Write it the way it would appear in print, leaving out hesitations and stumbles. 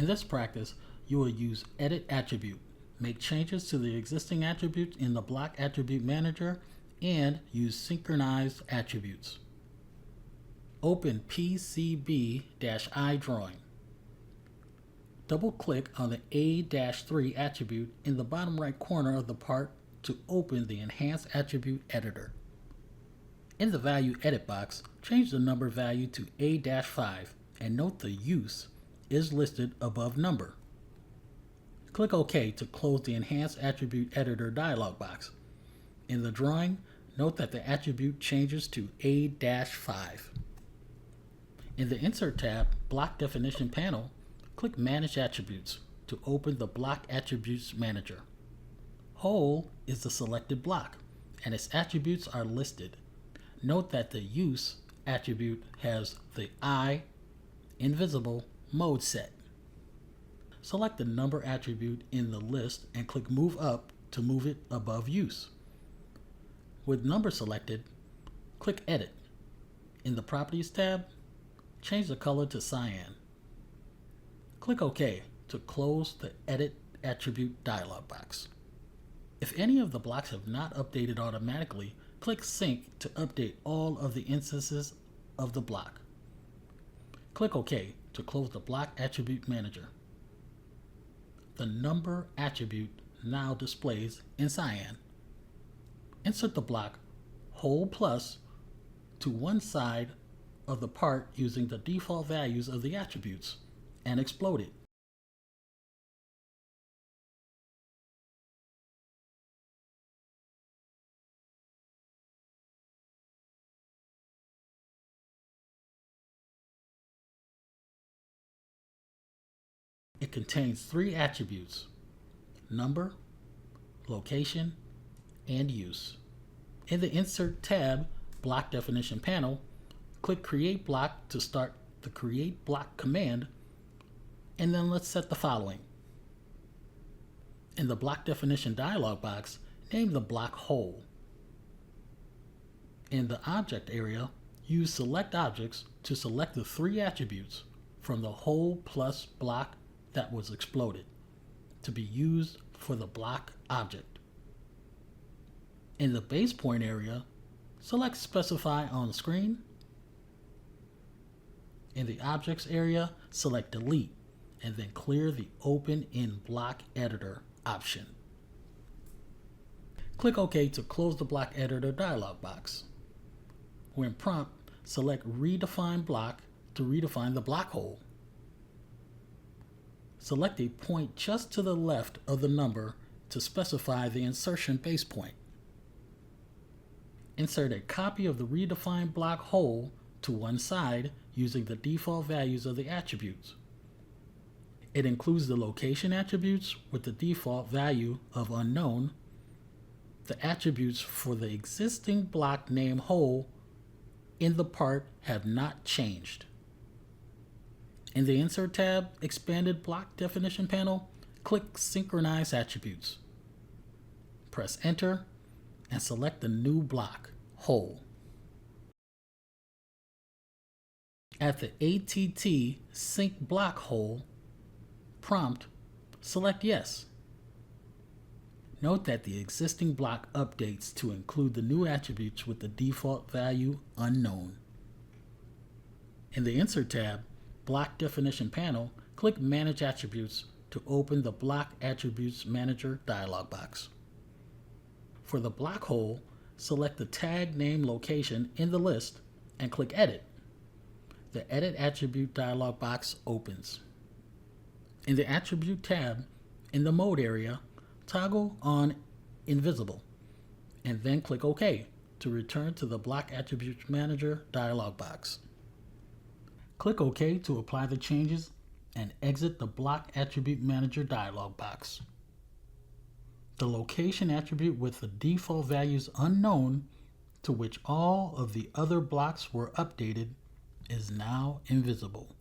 In this practice, you will use Edit Attribute, make changes to the existing attributes in the Block Attribute Manager, and use Synchronize Attributes. Open PCB-I drawing. Double-click on the A-3 attribute in the bottom right corner of the part to open the Enhanced Attribute Editor. In the Value Edit box, change the number value to A-5 and note the use is listed above number. Click OK to close the Enhanced Attribute Editor dialog box. In the drawing, note that the attribute changes to A-5. In the Insert tab, Block Definition panel, click Manage Attributes to open the Block Attributes Manager. Hole is the selected block, and its attributes are listed. Note that the Use attribute has the I, invisible, mode set. Select the number attribute in the list and click Move Up to move it above Use. With number selected, click Edit. In the Properties tab, change the color to cyan. Click OK to close the Edit Attribute dialog box. If any of the blocks have not updated automatically, click Sync to update all of the instances of the block. Click OK to close the Block Attribute Manager. The number attribute now displays in cyan. Insert the block Hole Plus to one side of the part using the default values of the attributes and explode it. It contains 3 attributes: number, location, and use. In the Insert tab, Block Definition panel, click Create Block to start the Create Block command, and then let's set the following. In the Block Definition dialog box, name the block Hole. In the Object area, use Select Objects to select the 3 attributes from the Hole Plus block that was exploded to be used for the block object. In the Base Point area, select Specify on the screen. In the Objects area, select Delete and then clear the Open in Block Editor option. Click OK to close the Block Editor dialog box. When prompt, select Redefine Block to redefine the block hole. Select a point just to the left of the number to specify the insertion base point. Insert a copy of the redefined block hole to one side using the default values of the attributes. It includes the location attributes with the default value of unknown. The attributes for the existing block name hole in the part have not changed. In the Insert tab, Expanded Block Definition panel, click Synchronize Attributes. Press Enter and select the new block, Hole. At the ATT Sync Block Hole prompt, select Yes. Note that the existing block updates to include the new attributes with the default value unknown. In the Insert tab, Block Definition panel, click Manage Attributes to open the Block Attributes Manager dialog box. For the block hole, select the tag name location in the list and click Edit. The Edit Attribute dialog box opens. In the Attribute tab, in the Mode area, toggle on Invisible and then click OK to return to the Block Attributes Manager dialog box. Click OK to apply the changes and exit the Block Attribute Manager dialog box. The location attribute with the default values unknown, to which all of the other blocks were updated, is now invisible.